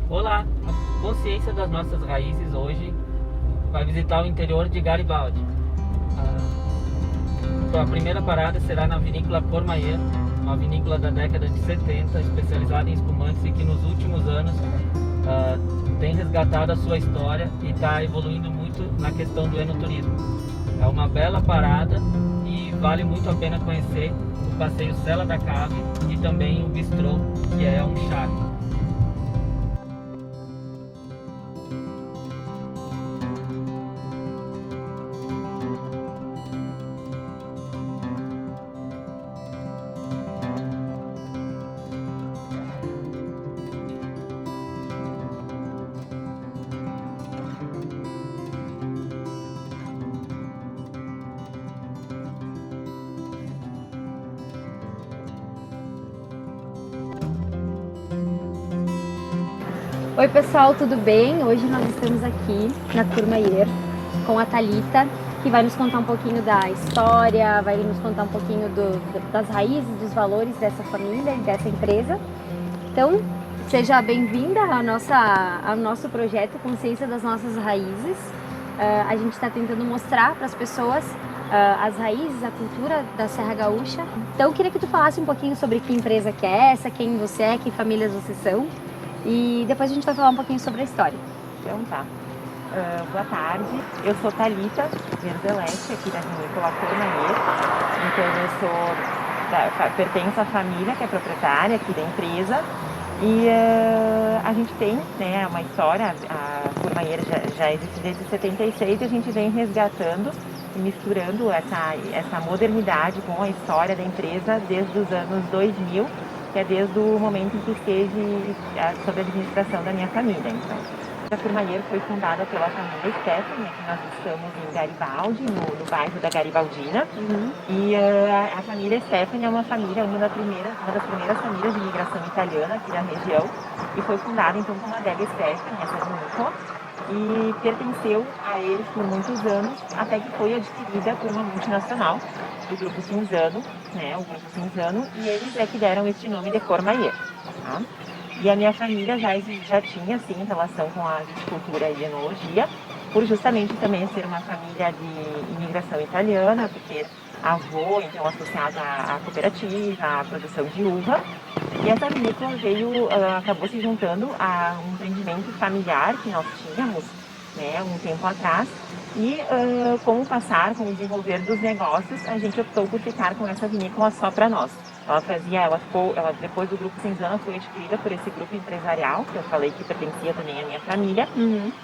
Olá, a Consciência das Nossas Raízes hoje vai visitar o interior de Garibaldi. A primeira parada será na vinícola Courmayeur, uma vinícola da década de 70, especializada em espumantes e que nos últimos anos tem resgatado a sua história e está evoluindo muito na questão do enoturismo. É uma bela parada e vale muito a pena conhecer o passeio Sela da Cave e também o bistrô, que é um charme. Oi pessoal, tudo bem? Hoje nós estamos aqui na Courmayeur com a Thalita, que vai nos contar um pouquinho da história, vai nos contar um pouquinho das raízes, dos valores dessa família e dessa empresa. Então, seja bem-vinda ao nosso projeto Consciência das Nossas Raízes. A gente está tentando mostrar para as pessoas as raízes, a cultura da Serra Gaúcha. Então, eu queria que tu falasse um pouquinho sobre que empresa que é essa, quem você é, que famílias vocês são. E depois a gente vai falar um pouquinho sobre a história. Então tá. Boa tarde, eu sou Thalita Verdeleste, aqui da vinícola Courmayeur. Então eu pertenço à família que é proprietária aqui da empresa. E a gente tem, né, uma história, a Courmayeur já existe desde 76 e a gente vem resgatando e misturando essa modernidade com a história da empresa desde os anos 2000, que é desde o momento em que esteve sob a administração da minha família. Então, a Courmayeur foi fundada pela família Stephanie, que nós estamos em Garibaldi, no bairro da Garibaldina. E a família Stephanie é uma das primeiras famílias de imigração italiana aqui da região, e foi fundada então com a Adélia Stephanie, essa vinícola, e pertenceu a eles por muitos anos, até que foi adquirida por uma multinacional do Grupo Cinzano, né, o Grupo Cinzano, e eles é que deram este nome de Courmayeur, tá? E a minha família já tinha, sim, relação com a viticultura e enologia, por justamente também ser uma família de imigração italiana, porque avô, então, associado à cooperativa, à produção de uva. E essa vinícola acabou se juntando a um empreendimento familiar que nós tínhamos, né, um tempo atrás. E com o desenvolver dos negócios, a gente optou por ficar com essa vinícola só para nós. Depois do Grupo Cinzano, foi adquirida por esse grupo empresarial, que eu falei que pertencia também à minha família.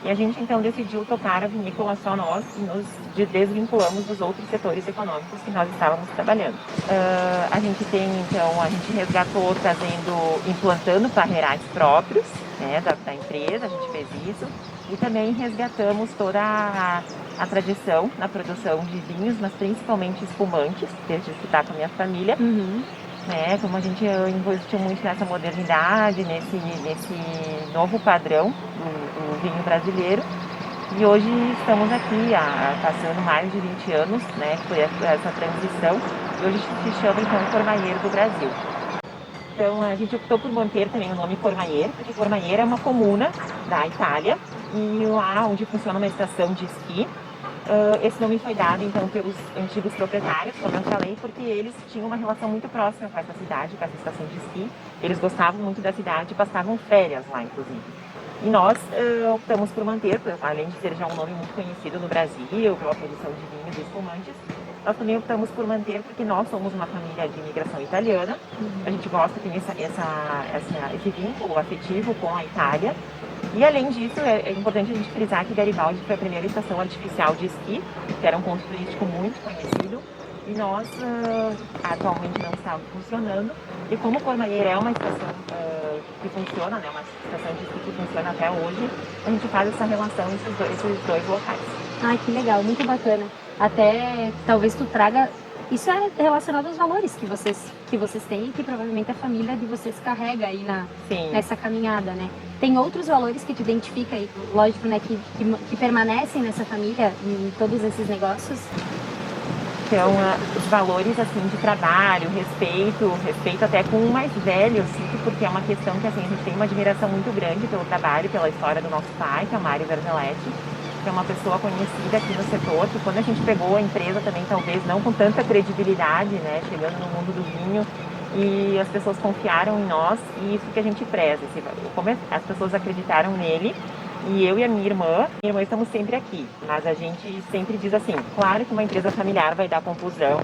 E a gente então decidiu tocar a vinícola só nós e nos desvinculamos dos outros setores econômicos que nós estávamos trabalhando. A gente resgatou implantando parreirais próprios, né, da empresa, a gente fez isso. E também resgatamos toda a tradição na produção de vinhos, mas principalmente espumantes, desde que está com a minha família. Né, como a gente investiu muito nessa modernidade, nesse novo padrão do vinho brasileiro. E hoje estamos aqui, passando mais de 20 anos, né, que foi essa transição. E hoje se chama então Courmayeur do Brasil. Então a gente optou por manter também o nome Courmayeur, porque Courmayeur é uma comuna da Itália, e lá onde funciona uma estação de esqui. Esse nome foi dado então pelos antigos proprietários, como eu falei, porque eles tinham uma relação muito próxima com essa cidade, com essa estação de esqui. Eles gostavam muito da cidade e passavam férias lá, inclusive. E nós optamos por manter, além de ser já um nome muito conhecido no Brasil, pela produção de vinhos e espumantes, nós também optamos por manter porque nós somos uma família de imigração italiana. A gente gosta, tem esse vínculo afetivo com a Itália. E além disso, é importante a gente frisar que Garibaldi foi a primeira estação artificial de esqui, que era um ponto turístico muito conhecido, e nós atualmente não estamos funcionando. E como Courmayeur é uma estação que funciona, né, uma estação de esqui que funciona até hoje, a gente faz essa relação entre esses dois locais. Ai, que legal, muito bacana. Até talvez tu traga... Isso é relacionado aos valores que vocês têm e que provavelmente a família de vocês carrega aí nessa caminhada, né? Tem outros valores que tu identifica aí, lógico, né, que permanecem nessa família em todos esses negócios? Então, os valores, assim, de trabalho, respeito até com o mais velho, eu sinto, porque é uma questão que, assim, a gente tem uma admiração muito grande pelo trabalho, pela história do nosso pai, que é o Mário Vergeletti, que é uma pessoa conhecida aqui no setor, que quando a gente pegou a empresa também, talvez não com tanta credibilidade, né, chegando no mundo do vinho, e as pessoas confiaram em nós, e isso que a gente preza, como as pessoas acreditaram nele, e eu e a minha irmã estamos sempre aqui, mas a gente sempre diz assim, claro que uma empresa familiar vai dar confusão,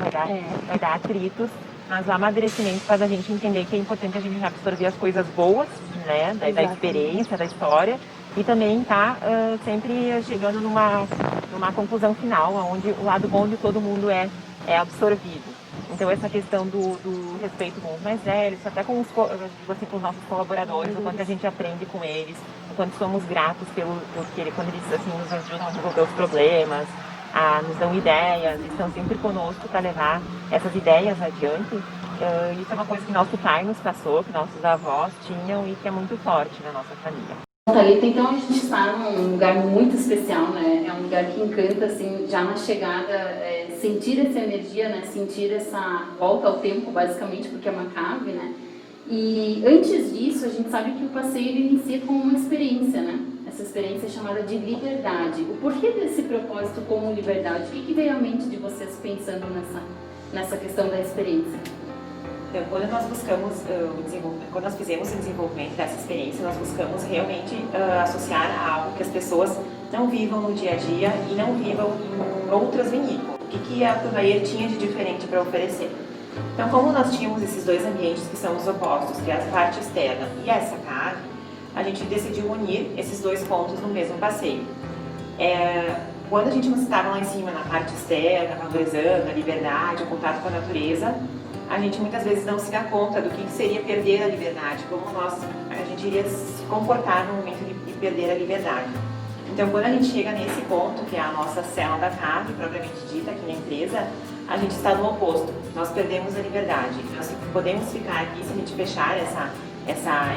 vai dar atritos, mas o amadurecimento faz a gente entender que é importante a gente absorver as coisas boas, né, da experiência, da história, e também tá sempre chegando numa conclusão final, onde o lado bom de todo mundo é absorvido. Então essa questão do respeito com os mais velhos, até com os nossos colaboradores, o quanto a gente aprende com eles, o quanto somos gratos quando eles assim, nos ajudam a resolver os problemas, nos dão ideias, estão sempre conosco para levar essas ideias adiante. Isso é uma coisa que nosso pai nos passou, que nossos avós tinham e que é muito forte na nossa família. Thalita, então a gente está num lugar muito especial, né? É um lugar que encanta, assim, já na chegada, sentir essa energia, né? Sentir essa volta ao tempo, basicamente, porque é uma cave, né? E antes disso, a gente sabe que o passeio ele inicia com uma experiência, né? Essa experiência é chamada de liberdade. O porquê desse propósito como liberdade? O que veio à mente de vocês pensando nessa questão da experiência? Então, quando nós fizemos o desenvolvimento dessa experiência, nós buscamos realmente associar a algo que as pessoas não vivam no dia a dia e não vivam em outras vinícolas. O que a Courmayeur tinha de diferente para oferecer? Então, como nós tínhamos esses dois ambientes que são os opostos, que é a parte externa e essa cave, a gente decidiu unir esses dois pontos no mesmo passeio. Quando a gente estava lá em cima, na parte externa, valorizando a liberdade, o contato com a natureza, a gente muitas vezes não se dá conta do que seria perder a liberdade, como a gente iria se comportar no momento de perder a liberdade. Então, quando a gente chega nesse ponto, que é a nossa cela da cave, propriamente dita, aqui na empresa, a gente está no oposto, nós perdemos a liberdade. Nós podemos ficar aqui, se a gente fechar essa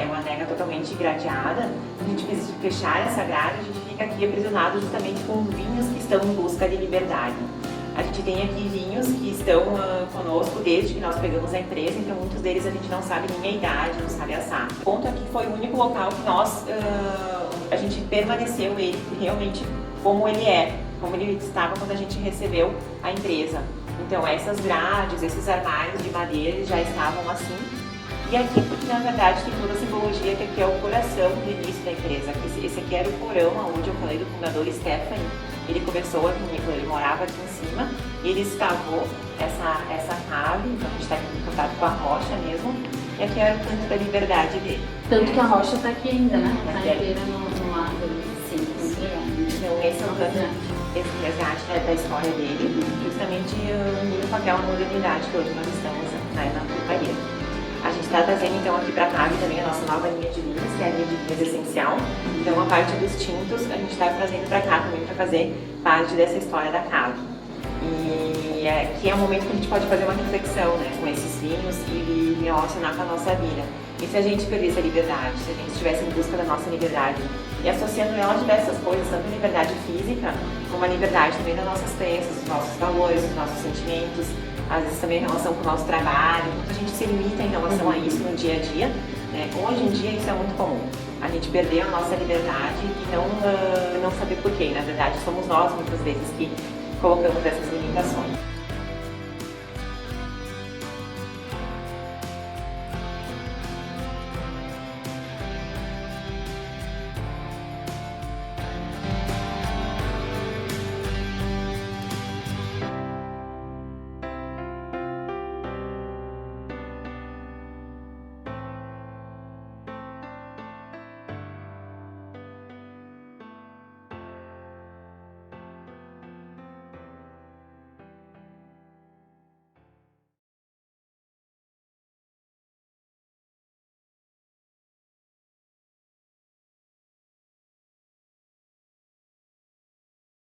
é uma adega totalmente gradeada, se a gente fechar essa grade, a gente fica aqui aprisionado justamente com vinhos que estão em busca de liberdade. A gente tem aqui vinhos que estão conosco desde que nós pegamos a empresa, então muitos deles a gente não sabe nem a idade, não sabe assar. O ponto aqui foi o único local que a gente permaneceu ele realmente como ele estava quando a gente recebeu a empresa. Então essas grades, esses armários de madeira já estavam assim. E aqui, porque na verdade tem toda a simbologia que aqui é o coração do início da empresa. Esse aqui era o porão onde eu falei do fundador Stephanie. Ele começou a vinícola, ele morava aqui em cima, e ele escavou essa cave, então a gente está aqui em contato com a rocha mesmo, e aqui era o canto da liberdade dele. Tanto que a rocha está aqui ainda, né? Está inteira no lado ali, sim. Então esse é o canto, esse resgate da história dele, justamente unindo com aquela modernidade que hoje nós estamos na Courmayeur. A gente está trazendo então aqui para a cave também a nossa nova linha de vinhos, que é a linha de vinhos essencial. Então a parte dos tintos a gente está trazendo para cá também para fazer parte dessa história da cave. E aqui é o momento que a gente pode fazer uma reflexão, né, com esses vinhos e relacionar com a nossa vida. E se a gente perdesse a liberdade, se a gente estivesse em busca da nossa liberdade e associando ela a diversas coisas, tanto a liberdade física, como a liberdade também das nossas crenças, dos nossos valores, dos nossos sentimentos, às vezes também em relação com o nosso trabalho, a gente se limita em relação a isso no dia a dia, né? Hoje em dia isso é muito comum, a gente perder a nossa liberdade e não saber porquê, na verdade somos nós muitas vezes que colocamos essas limitações.